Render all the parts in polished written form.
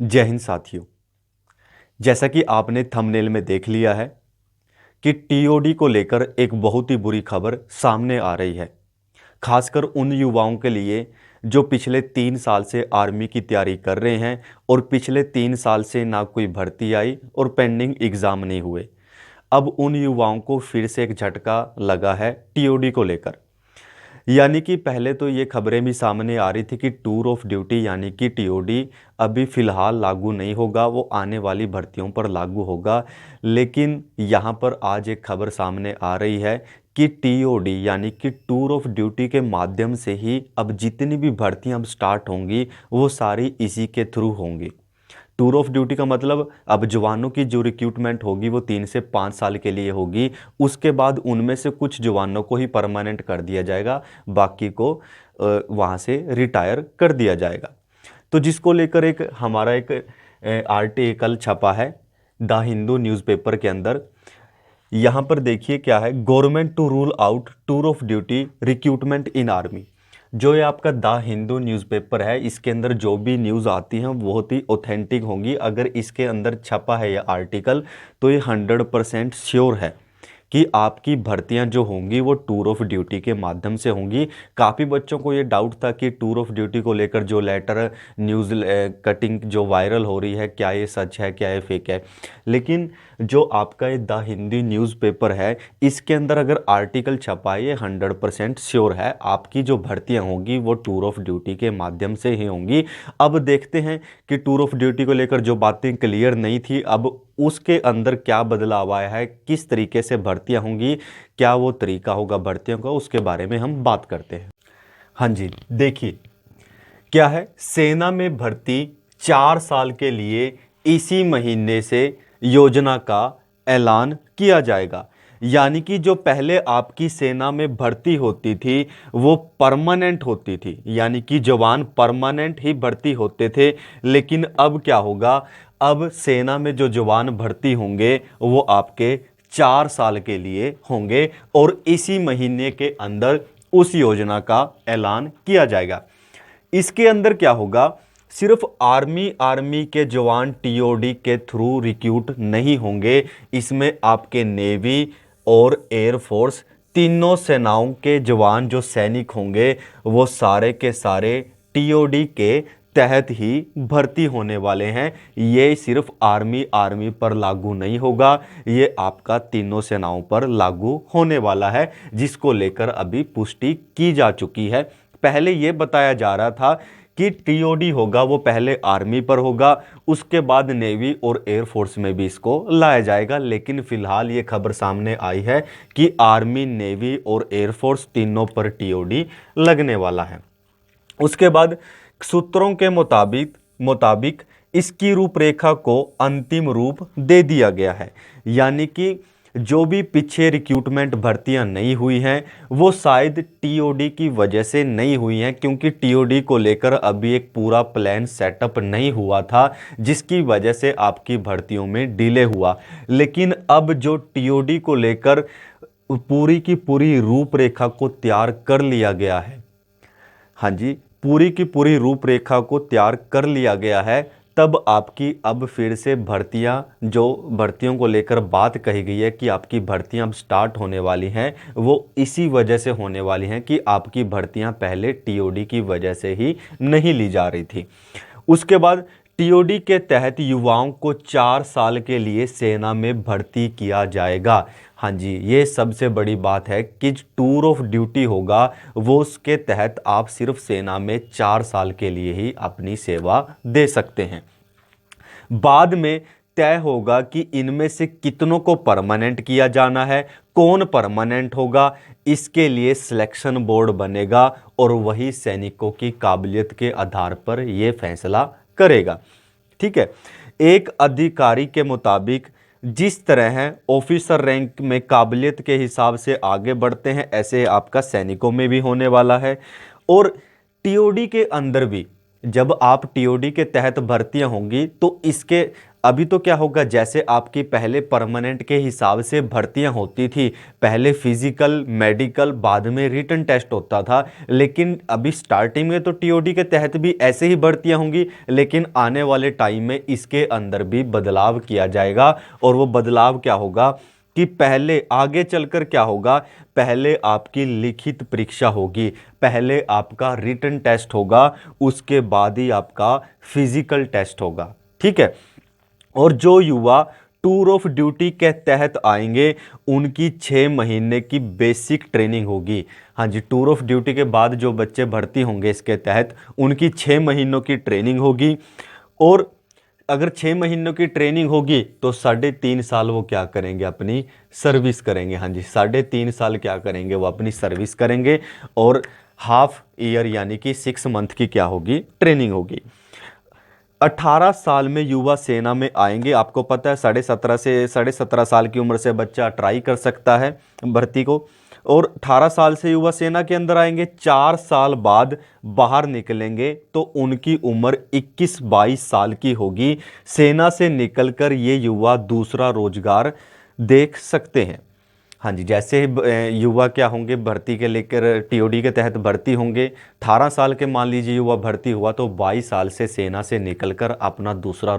जय हिंद साथियों। जैसा कि आपने थंबनेल में देख लिया है कि टीओडी को लेकर एक बहुत ही बुरी खबर सामने आ रही है, खासकर उन युवाओं के लिए जो पिछले 3 साल से आर्मी की तैयारी कर रहे हैं और पिछले 3 साल से ना कोई भर्ती आई और पेंडिंग एग्ज़ाम नहीं हुए। अब उन युवाओं को फिर से एक झटका लगा है टीओडी को लेकर। यानी कि पहले तो ये खबरें भी सामने आ रही थी कि टूर ऑफ ड्यूटी यानी कि टीओडी अभी फ़िलहाल लागू नहीं होगा, वो आने वाली भर्तियों पर लागू होगा। लेकिन यहाँ पर आज एक खबर सामने आ रही है कि टीओडी यानी कि टूर ऑफ ड्यूटी के माध्यम से ही अब जितनी भी भर्तियाँ अब स्टार्ट होंगी वो सारी इसी के थ्रू होंगी। टूर ऑफ ड्यूटी का मतलब अब जवानों की जो रिक्रूटमेंट होगी वो 3 से 5 साल के लिए होगी। उसके बाद उनमें से कुछ जवानों को ही परमानेंट कर दिया जाएगा, बाकी को वहाँ से रिटायर कर दिया जाएगा। तो जिसको लेकर एक हमारा एक आर्टिकल छपा है द हिंदू न्यूज़पेपर के अंदर। यहाँ पर देखिए क्या है, government to rule out tour of duty recruitment in army. जो ये आपका द हिंदू न्यूज़पेपर है, इसके अंदर जो भी न्यूज़ आती हैं बहुत ही ऑथेंटिक होंगी। अगर इसके अंदर छपा है ये आर्टिकल तो ये 100% श्योर है कि आपकी भर्तियां जो होंगी वो टूर ऑफ ड्यूटी के माध्यम से होंगी। काफ़ी बच्चों को ये डाउट था कि टूर ऑफ ड्यूटी को लेकर जो लेटर न्यूज़ कटिंग जो वायरल हो रही है, क्या ये सच है, क्या ये फेक है। लेकिन जो आपका ये द हिंदी न्यूज़पेपर है, इसके अंदर अगर आर्टिकल छपा है ये 100% श्योर है आपकी जो भर्तियां होंगी वो टूर ऑफ ड्यूटी के माध्यम से ही होंगी। अब देखते हैं कि टूर ऑफ ड्यूटी को लेकर जो बातें क्लियर नहीं थी अब उसके अंदर क्या बदलाव आया है, किस तरीके से भर्तियां होंगी, क्या वो तरीका होगा भर्तियों का, उसके बारे में हम बात करते हैं। हाँ जी, देखिए क्या है, सेना में भर्ती 4 साल के लिए इसी महीने से योजना का ऐलान किया जाएगा। यानी कि जो पहले आपकी सेना में भर्ती होती थी वो परमानेंट होती थी, यानी कि जवान परमानेंट ही भर्ती होते थे। लेकिन अब क्या होगा, अब सेना में जो जवान भर्ती होंगे वो आपके 4 साल के लिए होंगे और इसी महीने के अंदर उस योजना का ऐलान किया जाएगा। इसके अंदर क्या होगा, सिर्फ आर्मी के जवान टीओडी के थ्रू रिक्रूट नहीं होंगे, इसमें आपके नेवी और एयरफोर्स तीनों सेनाओं के जवान जो सैनिक होंगे वो सारे के सारे टीओडी के तहत ही भर्ती होने वाले हैं। ये सिर्फ आर्मी पर लागू नहीं होगा, ये आपका तीनों सेनाओं पर लागू होने वाला है, जिसको लेकर अभी पुष्टि की जा चुकी है। पहले ये बताया जा रहा था कि टीओडी होगा वो पहले आर्मी पर होगा, उसके बाद नेवी और एयरफोर्स में भी इसको लाया जाएगा। लेकिन फिलहाल ये खबर सामने आई है कि आर्मी, नेवी और एयरफोर्स तीनों पर टीओडी लगने वाला है। उसके बाद सूत्रों के मुताबिक इसकी रूपरेखा को अंतिम रूप दे दिया गया है। यानी कि जो भी पीछे रिक्रूटमेंट भर्तियां नहीं हुई हैं वो शायद टीओडी की वजह से नहीं हुई हैं, क्योंकि टीओडी को लेकर अभी एक पूरा प्लान सेटअप नहीं हुआ था, जिसकी वजह से आपकी भर्तियों में डिले हुआ। लेकिन अब जो टीओडी को लेकर पूरी की पूरी रूपरेखा को तैयार कर लिया गया है, हाँ जी, पूरी की पूरी रूपरेखा को तैयार कर लिया गया है, तब आपकी अब फिर से भर्तियों को लेकर बात कही गई है कि आपकी भर्तियां अब स्टार्ट होने वाली हैं, वो इसी वजह से होने वाली हैं कि आपकी भर्तियां पहले टीओडी की वजह से ही नहीं ली जा रही थी। उसके बाद टीओडी के तहत युवाओं को 4 साल के लिए सेना में भर्ती किया जाएगा। हाँ जी, ये सबसे बड़ी बात है कि टूर ऑफ ड्यूटी होगा वो उसके तहत आप सिर्फ सेना में 4 साल के लिए ही अपनी सेवा दे सकते हैं। बाद में तय होगा कि इनमें से कितनों को परमानेंट किया जाना है, कौन परमानेंट होगा, इसके लिए सिलेक्शन बोर्ड बनेगा और वही सैनिकों की काबिलियत के आधार पर यह फैसला करेगा। ठीक है, एक अधिकारी के मुताबिक जिस तरह है ऑफिसर रैंक में काबिलियत के हिसाब से आगे बढ़ते हैं, ऐसे आपका सैनिकों में भी होने वाला है। और टीओडी के अंदर भी जब आप टीओडी के तहत भर्तियां होंगी तो इसके अभी तो क्या होगा, जैसे आपकी पहले परमानेंट के हिसाब से भर्तियां होती थी, पहले फिजिकल मेडिकल बाद में रिटन टेस्ट होता था, लेकिन अभी स्टार्टिंग में तो टीओडी के तहत भी ऐसे ही भर्तियां होंगी, लेकिन आने वाले टाइम में इसके अंदर भी बदलाव किया जाएगा। और वो बदलाव क्या होगा कि पहले आगे चलकर क्या होगा, पहले आपकी लिखित परीक्षा होगी, पहले आपका रिटन टेस्ट होगा, उसके बाद ही आपका फिजिकल टेस्ट होगा। ठीक है। और जो युवा टूर ऑफ ड्यूटी के तहत आएंगे उनकी 6 महीने की बेसिक ट्रेनिंग होगी। हाँ जी, टूर ऑफ ड्यूटी के बाद जो बच्चे भर्ती होंगे इसके तहत उनकी 6 महीनों की ट्रेनिंग होगी। और अगर 6 महीनों की ट्रेनिंग होगी तो 3.5 साल वो क्या करेंगे, अपनी सर्विस करेंगे। हाँ जी, 3.5 साल क्या करेंगे, वो अपनी सर्विस करेंगे। और हाफ ईयर यानी कि 6 मंथ की क्या होगी, ट्रेनिंग होगी। 18 साल में युवा सेना में आएंगे। आपको पता है 17.5 साल की उम्र से बच्चा ट्राई कर सकता है भर्ती को। और 18 साल से युवा सेना के अंदर आएंगे, 4 साल बाद बाहर निकलेंगे तो उनकी उम्र 21-22 साल की होगी। सेना से निकलकर ये युवा दूसरा रोजगार देख सकते हैं। हाँ जी, जैसे ही युवा क्या होंगे, भर्ती के लेकर टीओडी के तहत भर्ती होंगे, 18 साल के मान लीजिए युवा भर्ती हुआ तो 22 साल से सेना से निकलकर अपना दूसरा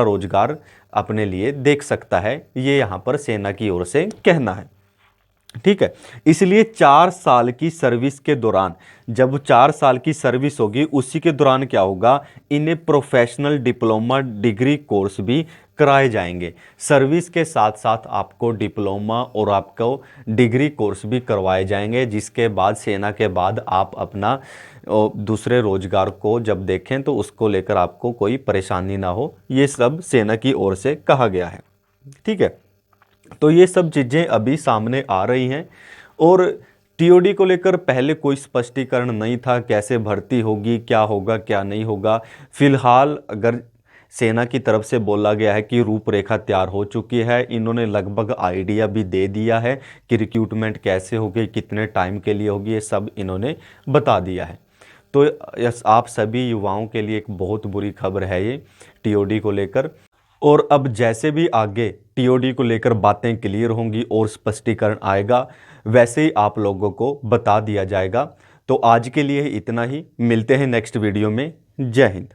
रोजगार अपने लिए देख सकता है। ये यहाँ पर सेना की ओर से कहना है। ठीक है। इसलिए 4 साल की सर्विस के दौरान, जब 4 साल की सर्विस होगी उसी के दौरान क्या होगा, इन्हें प्रोफेशनल डिप्लोमा डिग्री कोर्स भी कराए जाएंगे। सर्विस के साथ साथ आपको डिप्लोमा और आपको डिग्री कोर्स भी करवाए जाएंगे, जिसके बाद सेना के बाद आप अपना दूसरे रोजगार को जब देखें तो उसको लेकर आपको कोई परेशानी ना हो। ये सब सेना की ओर से कहा गया है। ठीक है। तो ये सब चीज़ें अभी सामने आ रही हैं। और टीओडी को लेकर पहले कोई स्पष्टीकरण नहीं था, कैसे भर्ती होगी, क्या होगा क्या नहीं होगा। फिलहाल अगर सेना की तरफ से बोला गया है कि रूपरेखा तैयार हो चुकी है, इन्होंने लगभग आइडिया भी दे दिया है कि रिक्रूटमेंट कैसे होगी, कितने टाइम के लिए होगी, ये सब इन्होंने बता दिया है। तो आप सभी युवाओं के लिए एक बहुत बुरी खबर है ये टीओडी को लेकर। और अब जैसे भी आगे टीओडी को लेकर बातें क्लियर होंगी और स्पष्टीकरण आएगा, वैसे ही आप लोगों को बता दिया जाएगा। तो आज के लिए इतना ही, मिलते हैं नेक्स्ट वीडियो में। जय हिंद।